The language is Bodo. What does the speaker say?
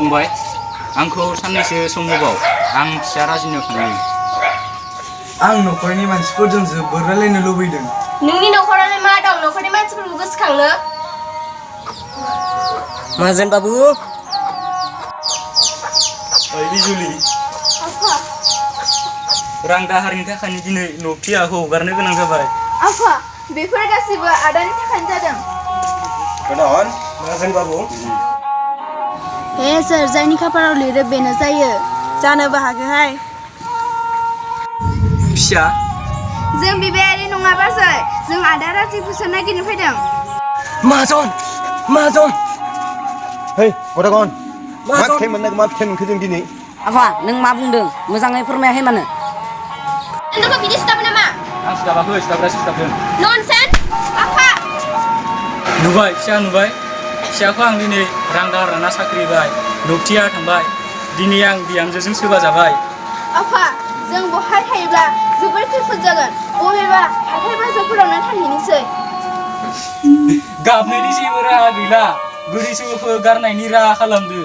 फंबाय आंखौ साननैसो सम होबाव आं फिसा राजिनियाव थांनि आं न'खरनि मानसिफोरजों जोबोर रायलायनो लुबैदों नोंनि न'खरावलाय मा दं न'खरनि मानसिफोरखौ गोसोखांनो माहाजोन बाबु ओइ बिजुलि आफा रां दाहारनि थाखायनो दिनै न'थियाखौ हगारनो गोनां जाबाय आफा बेफोर गासिबो आदानि थाखायनो जादों गोदान माहाजोन बाबु हे सोर जायनि खाफालाव लिरो बेनो जायो जानोबो हागौहाय फिसा जों बिबायारि नङा बाजै जों आदा राजिखौसो नागिरनो फैदों माहाजन माहाजन हे गदागन मा माहाजन फिथाइ मोननांगौ मा फिथाइ मोनखो जों दिनै आफा नों मा बुंदों मोजाङै फोरमायाखै मानो नोंखौ बिदि सिथाबो नामा आं सिथाबाखै सिथाबग्रासो सिथाबदों ननसेन्स आफा नुबाय फिसाखौ आं दिनै रां दाहार लाना साख्रि होबाय न'थिया थांबाय दिनै आं बिहामजोजों सोबा जाबाय आफा जों बहाय थायोब्ला जोबोर खैफोद जागोन बबेबा हाथाय बाजारफोरावनो थाहैनोसै गाबनायनि जेबो राहा गैला गोरिसोखौ गारनायनि राहा खालामदो